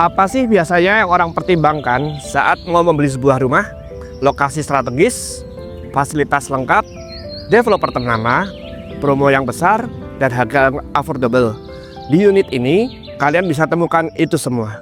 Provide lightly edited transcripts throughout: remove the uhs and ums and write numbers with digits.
Apa sih biasanya yang orang pertimbangkan saat mau membeli sebuah rumah? Lokasi strategis, fasilitas lengkap, developer ternama, promo yang besar, dan harga yang affordable. Di unit ini, kalian bisa temukan itu semua.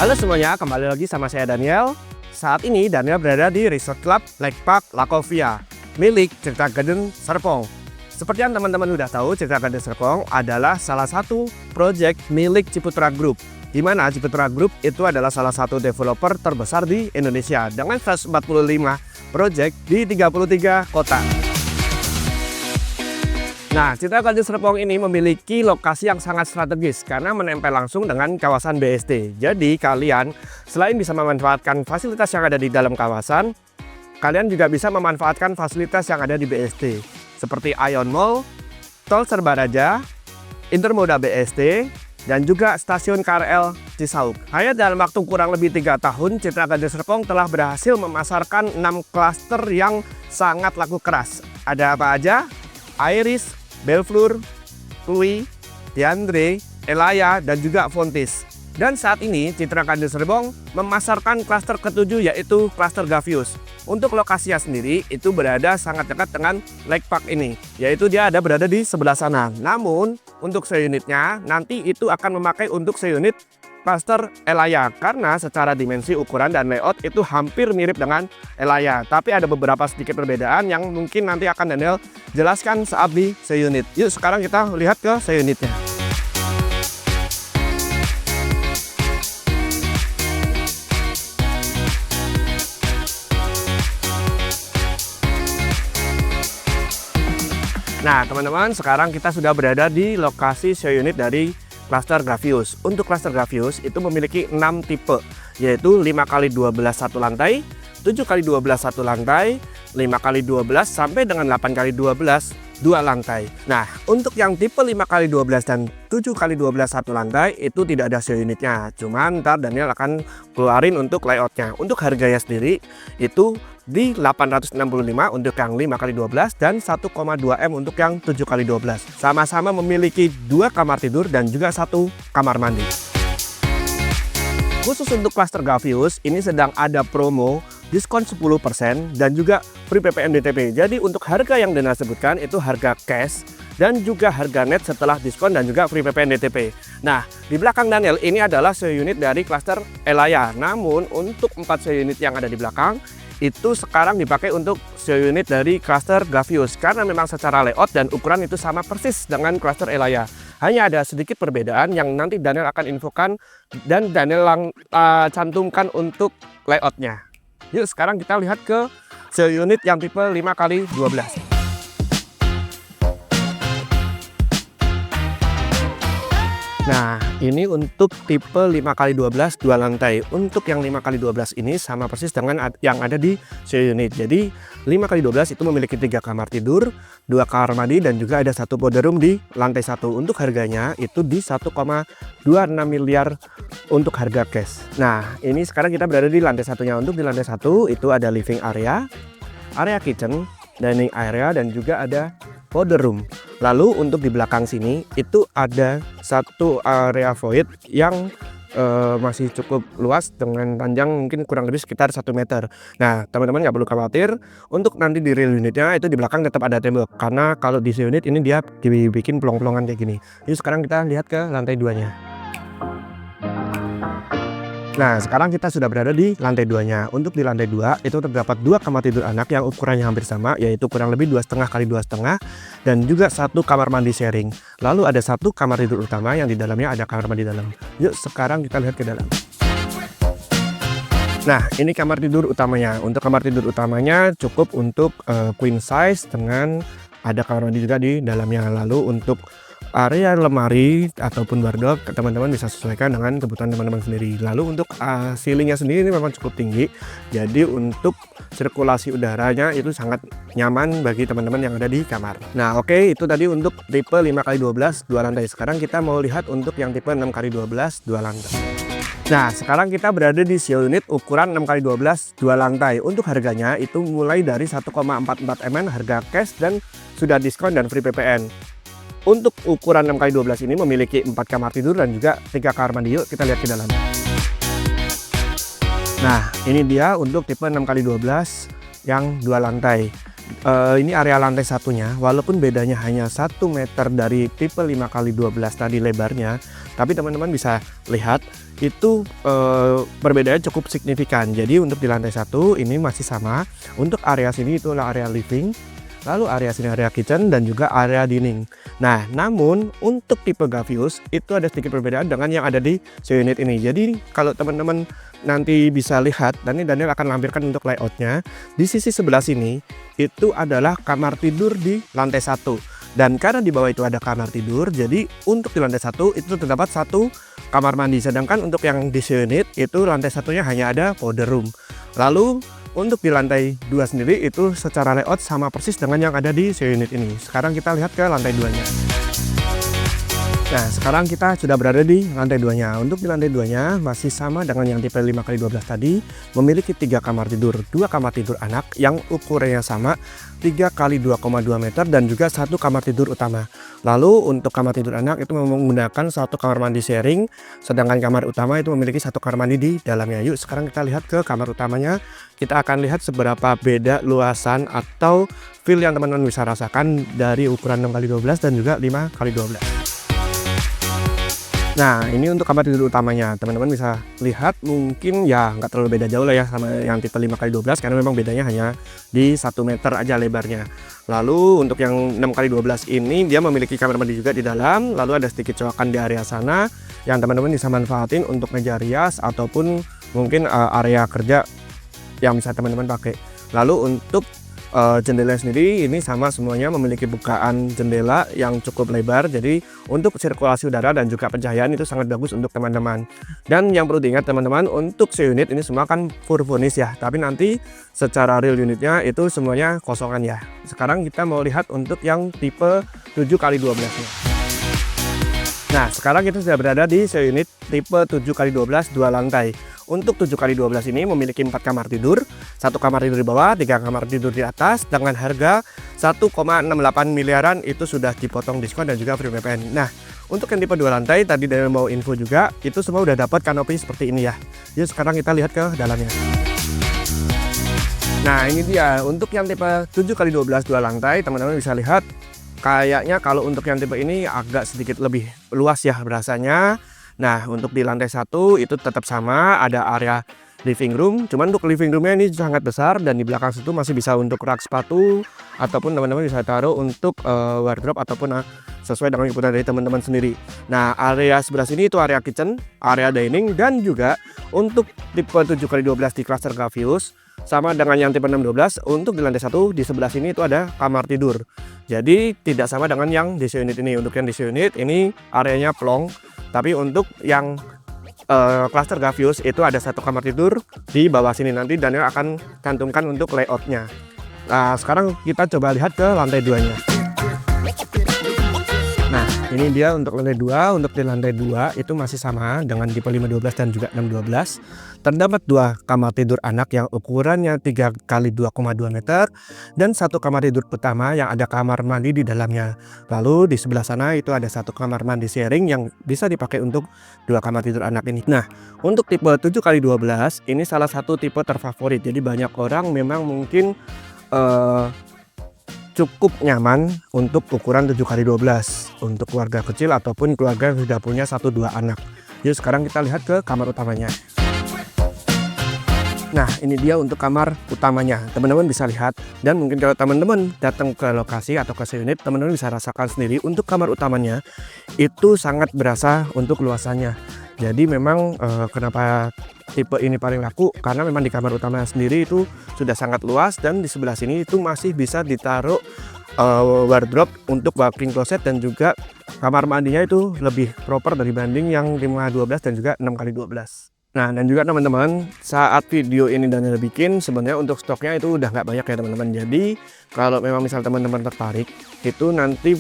Halo semuanya, kembali lagi sama saya Daniel. Saat ini Daniel berada di Resort Club Lake Park Lakovia, milik Cerita Garden Serpong. Seperti yang teman-teman udah tahu, Cerita Garden Serpong adalah salah satu proyek milik Ciputra Group, di mana Ciputra Group itu adalah salah satu developer terbesar di Indonesia dengan 145 proyek di 33 kota. Nah, Cerita Garden Serpong ini memiliki lokasi yang sangat strategis karena menempel langsung dengan kawasan BSD. Jadi kalian selain bisa memanfaatkan fasilitas yang ada di dalam kawasan, kalian juga bisa memanfaatkan fasilitas yang ada di BSD seperti Ion Mall, Tol Serbaraja, Intermoda BSD, dan juga stasiun KRL Cisauk. Hanya dalam waktu kurang lebih 3 tahun, Cerita Garden Serpong telah berhasil memasarkan 6 klaster yang sangat laku keras. Ada apa aja? Iris, Belfleur, Chloe, Diandre, Elaya, dan juga Fontis. Dan saat ini Cerita Garden Serpong memasarkan klaster ke-7 yaitu klaster Gavius. Untuk lokasinya sendiri itu berada sangat dekat dengan Lake Park ini, yaitu dia berada di sebelah sana. Namun untuk seunitnya nanti itu akan memakai untuk seunit klaster Elaya karena secara dimensi, ukuran, dan layout itu hampir mirip dengan Elaya. Tapi ada beberapa sedikit perbedaan yang mungkin nanti akan Daniel jelaskan saat di seunit. Yuk sekarang kita lihat ke seunitnya. Nah teman-teman, sekarang kita sudah berada di lokasi seunit dari klaster Gavius. Untuk klaster Gavius itu memiliki 6 tipe, yaitu 5x12 satu lantai, 7x12 satu lantai, 5x12 sampai dengan 8x12 dua lantai. Nah, untuk yang tipe 5x12 dan 7x12 satu lantai itu tidak ada seunitnya. Cuman ntar Daniel akan keluarin untuk layoutnya. Untuk harganya sendiri itu di 865 untuk yang 5x12 dan 1,2 M untuk yang 7x12. Sama-sama memiliki 2 kamar tidur dan juga 1 kamar mandi. Khusus untuk klaster Gavius ini sedang ada promo diskon 10% dan juga free PPN DTP. Jadi untuk harga yang Daniel sebutkan itu harga cash dan juga harga net setelah diskon dan juga free PPN DTP. Nah, di belakang Daniel ini adalah seunit dari klaster Elaya. Namun untuk 4 seunit yang ada di belakang itu sekarang dipakai untuk seunit dari klaster Gavius karena memang secara layout dan ukuran itu sama persis dengan klaster Elaya. Hanya ada sedikit perbedaan yang nanti Daniel akan infokan dan Daniel cantumkan untuk layoutnya. Yuk sekarang kita lihat ke seunit yang tipe 5x12. Nah, ini untuk tipe 5x12 dua lantai. Untuk yang 5x12 ini sama persis dengan yang ada di seunit. Jadi 5x12 itu memiliki 3 kamar tidur, 2 kamar mandi, dan juga ada 1 powder room di lantai 1. Untuk harganya itu di 1,26 miliar untuk harga cash. Nah, ini sekarang kita berada di lantai satunya. Untuk di lantai 1 itu ada living area, area kitchen, dining area, dan juga ada powder room. Lalu untuk di belakang sini itu ada 1 area void yang masih cukup luas dengan panjang mungkin kurang lebih sekitar 1 meter. Nah teman-teman nggak perlu khawatir, untuk nanti di real unitnya itu di belakang tetap ada tembok karena kalau di unit ini dia dibikin pelong-pelongan kayak gini. Jadi sekarang kita lihat ke lantai 2-nya. Nah sekarang kita sudah berada di lantai 2-nya. Untuk di lantai 2 itu terdapat 2 kamar tidur anak yang ukurannya hampir sama, yaitu kurang lebih 2,5 x 2,5 dan juga 1 kamar mandi sharing. Lalu ada 1 kamar tidur utama yang di dalamnya ada kamar mandi dalam. Yuk sekarang kita lihat ke dalam. Nah ini kamar tidur utamanya. Untuk kamar tidur utamanya cukup untuk queen size dengan ada kamar mandi juga di dalamnya. Lalu untuk area lemari ataupun wardrobe teman-teman bisa sesuaikan dengan kebutuhan teman-teman sendiri. Lalu untuk ceilingnya sendiri ini memang cukup tinggi, jadi untuk sirkulasi udaranya itu sangat nyaman bagi teman-teman yang ada di kamar. Nah oke, itu tadi untuk tipe 5x12 2 lantai. Sekarang kita mau lihat untuk yang tipe 6x12 2 lantai. Nah sekarang kita berada di Sio unit ukuran 6x12 2 lantai. Untuk harganya itu mulai dari 1,44 M harga cash dan sudah diskon dan free PPN. Untuk ukuran 6x12 ini memiliki 4 kamar tidur dan juga 3 kamar mandi. Yuk kita lihat ke dalam. Nah ini dia untuk tipe 6x12 yang 2 lantai. Ini area lantai satunya, walaupun bedanya hanya 1 meter dari tipe 5x12 tadi lebarnya, tapi teman-teman bisa lihat itu perbedaannya cukup signifikan. Jadi untuk di lantai satu ini masih sama. Untuk area sini itulah area living, lalu area sini area kitchen dan juga area dining. Nah namun untuk tipe Gavius itu ada sedikit perbedaan dengan yang ada di Sio unit ini. Jadi kalau teman-teman nanti bisa lihat, dan ini Daniel akan lampirkan untuk layoutnya, di sisi sebelah sini itu adalah kamar tidur di lantai 1. Dan karena di bawah itu ada kamar tidur, jadi untuk di lantai 1 itu terdapat 1 kamar mandi. Sedangkan untuk yang di Sio unit itu lantai satunya hanya ada powder room. Lalu untuk di lantai 2 sendiri itu secara layout sama persis dengan yang ada di Sio unit ini. Sekarang kita lihat ke lantai 2-nya. Nah sekarang kita sudah berada di lantai 2-nya. Untuk di lantai 2-nya masih sama dengan yang tipe 5x12 tadi, memiliki 3 kamar tidur, 2 kamar tidur anak yang ukurannya sama 3x2,2 meter dan juga 1 kamar tidur utama. Lalu untuk kamar tidur anak itu menggunakan 1 kamar mandi sharing, sedangkan kamar utama itu memiliki 1 kamar mandi di dalamnya. Yuk sekarang kita lihat ke kamar utamanya. Kita akan lihat seberapa beda luasan atau feel yang teman-teman bisa rasakan dari ukuran 6x12 dan juga 5x12. Nah ini untuk kamar tidur utamanya, teman-teman bisa lihat mungkin ya nggak terlalu beda jauh lah ya sama yang tipe 5x12, karena memang bedanya hanya di 1 meter aja lebarnya. Lalu untuk yang 6x12 ini dia memiliki kamar mandi juga di dalam, lalu ada sedikit colokan di area sana yang teman-teman bisa manfaatin untuk meja rias ataupun mungkin area kerja yang bisa teman-teman pakai. Lalu untuk jendela sendiri ini sama semuanya, memiliki bukaan jendela yang cukup lebar, jadi untuk sirkulasi udara dan juga pencahayaan itu sangat bagus untuk teman-teman. Dan yang perlu diingat teman-teman, untuk Sio unit ini semua kan full furnish ya, tapi nanti secara real unitnya itu semuanya kosongan ya. Sekarang kita mau lihat untuk yang tipe 7x12 nya. Nah sekarang kita sudah berada di Sio unit tipe 7x12 2 lantai. Untuk 7x12 ini memiliki 4 kamar tidur, 1 kamar tidur di bawah, 3 kamar tidur di atas, dengan harga 1,68 miliaran itu sudah dipotong diskon dan juga free PPN. Nah untuk yang tipe 2 lantai tadi Daniel mau info juga, itu semua udah dapat kanopi seperti ini ya. Jadi sekarang kita lihat ke dalamnya. Nah ini dia untuk yang tipe 7x12 2 lantai, teman-teman bisa lihat kayaknya kalau untuk yang tipe ini agak sedikit lebih luas ya berasanya. Nah untuk di lantai 1 itu tetap sama, ada area living room, cuman untuk living roomnya ini sangat besar, dan di belakang situ masih bisa untuk rak sepatu ataupun teman-teman bisa taruh untuk wardrobe ataupun sesuai dengan kebutuhan dari teman-teman sendiri. Nah area sebelah sini itu area kitchen, area dining, dan juga untuk tipe 7x12 di cluster Gavius sama dengan yang tipe 612, untuk di lantai 1 di sebelah sini itu ada kamar tidur. Jadi tidak sama dengan yang di Sio unit ini. Untuk yang di Sio unit ini areanya plong, tapi untuk yang cluster Gavius itu ada 1 kamar tidur di bawah sini. Nanti Daniel akan cantumkan untuk layoutnya. Nah sekarang kita coba lihat ke lantai 2-nya. Nah ini dia untuk lantai 2. Untuk di lantai 2 itu masih sama dengan tipe 512 dan juga 612. Terdapat 2 kamar tidur anak yang ukurannya 3x2,2 meter dan 1 kamar tidur utama yang ada kamar mandi di dalamnya. Lalu di sebelah sana itu ada 1 kamar mandi sharing yang bisa dipakai untuk 2 kamar tidur anak ini. Nah untuk tipe 7x12 ini salah satu tipe terfavorit. Jadi banyak orang memang mungkin cukup nyaman untuk ukuran 7x12 untuk keluarga kecil ataupun keluarga yang sudah punya 1-2 anak. Jadi sekarang kita lihat ke kamar utamanya. Nah ini dia untuk kamar utamanya, teman-teman bisa lihat, dan mungkin kalau teman-teman datang ke lokasi atau ke Sio unit, teman-teman bisa rasakan sendiri untuk kamar utamanya itu sangat berasa untuk luasannya. Jadi memang kenapa tipe ini paling laku, karena memang di kamar utama sendiri itu sudah sangat luas, dan di sebelah sini itu masih bisa ditaruh wardrobe untuk walk-in closet, dan juga kamar mandinya itu lebih proper dibanding yang 5x12 dan juga 6x12. Nah, dan juga teman-teman, saat video ini Daniel bikin, sebenarnya untuk stoknya itu udah nggak banyak ya teman-teman. Jadi kalau memang misal teman-teman tertarik, itu nanti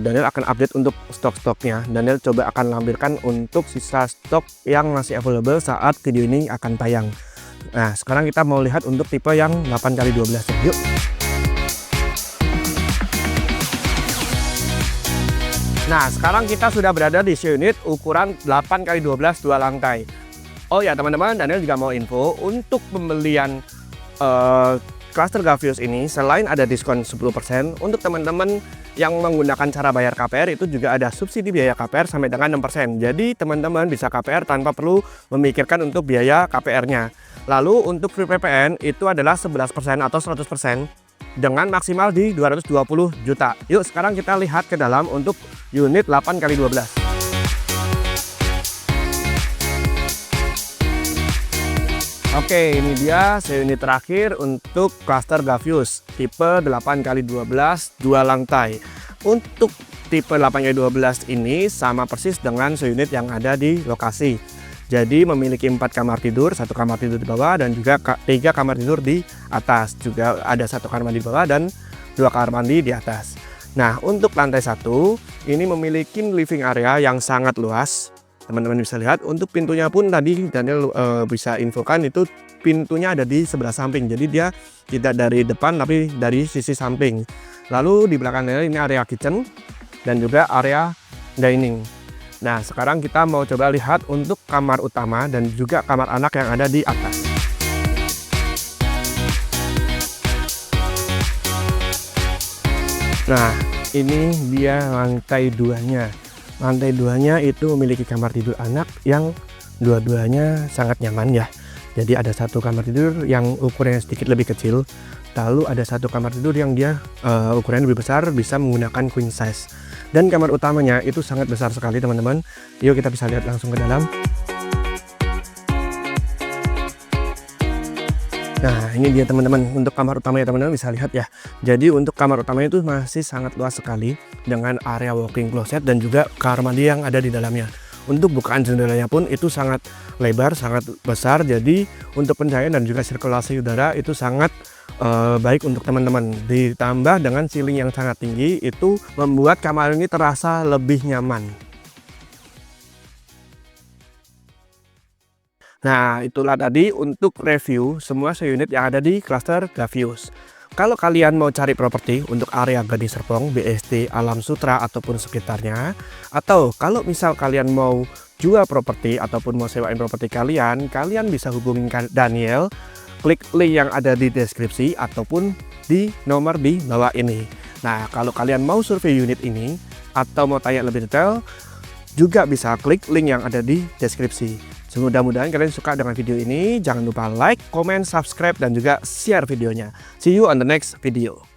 Daniel akan update untuk stok-stoknya. Daniel coba akan lampirkan untuk sisa stok yang masih available saat video ini akan tayang. Nah, sekarang kita mau lihat untuk tipe yang 8x12 ya. Yuk. Nah, sekarang kita sudah berada di unit ukuran 8x12 2 lantai. Oh ya teman-teman, Daniel juga mau info untuk pembelian cluster Gavios ini, selain ada diskon 10%, untuk teman-teman yang menggunakan cara bayar KPR itu juga ada subsidi biaya KPR sampai dengan 6%. Jadi teman-teman bisa KPR tanpa perlu memikirkan untuk biaya KPR-nya. Lalu untuk free PPN itu adalah 11% atau 100% dengan maksimal di 220 juta. Yuk sekarang kita lihat ke dalam untuk unit 8x12. Oke, ini dia unit terakhir untuk cluster Gavios tipe 8x12 2 lantai. Untuk tipe 8x12 ini sama persis dengan unit yang ada di lokasi. Jadi memiliki 4 kamar tidur, 1 kamar tidur di bawah dan juga 3 kamar tidur di atas. Juga ada 1 kamar mandi di bawah dan 2 kamar mandi di atas. Nah, untuk lantai 1 ini memiliki living area yang sangat luas. Teman-teman bisa lihat untuk pintunya pun tadi Daniel bisa infokan itu pintunya ada di sebelah samping, jadi dia tidak dari depan tapi dari sisi samping. Lalu di belakang Daniel ini area kitchen dan juga area dining. Nah, sekarang kita mau coba lihat untuk kamar utama dan juga kamar anak yang ada di atas. Nah, ini dia lantai 2-nya. Lantai 2-nya itu memiliki kamar tidur anak yang dua-duanya sangat nyaman ya. Jadi ada 1 kamar tidur yang ukurannya sedikit lebih kecil, lalu ada 1 kamar tidur yang dia ukurannya lebih besar, bisa menggunakan queen size. Dan kamar utamanya itu sangat besar sekali teman-teman. Yuk kita bisa lihat langsung ke dalam. Nah, ini dia teman-teman untuk kamar utamanya, teman-teman bisa lihat ya. Jadi untuk kamar utamanya itu masih sangat luas sekali dengan area walk-in closet dan juga kamar mandi yang ada di dalamnya. Untuk bukaan jendelanya pun itu sangat lebar, sangat besar. Jadi untuk pencahayaan dan juga sirkulasi udara itu sangat baik untuk teman-teman. Ditambah dengan ceiling yang sangat tinggi itu membuat kamar ini terasa lebih nyaman. Nah, itulah tadi untuk review semua unit yang ada di cluster Gavios. Kalau kalian mau cari properti untuk area Gading Serpong, BSD, Alam Sutra ataupun sekitarnya, atau kalau misal kalian mau jual properti ataupun mau sewain properti kalian bisa hubungin Daniel, klik link yang ada di deskripsi ataupun di nomor di bawah ini. Nah, kalau kalian mau survei unit ini atau mau tanya lebih detail, juga bisa klik link yang ada di deskripsi. Mudah-mudahan kalian suka dengan video ini. Jangan lupa like, comment, subscribe, dan juga share videonya. See you on the next video.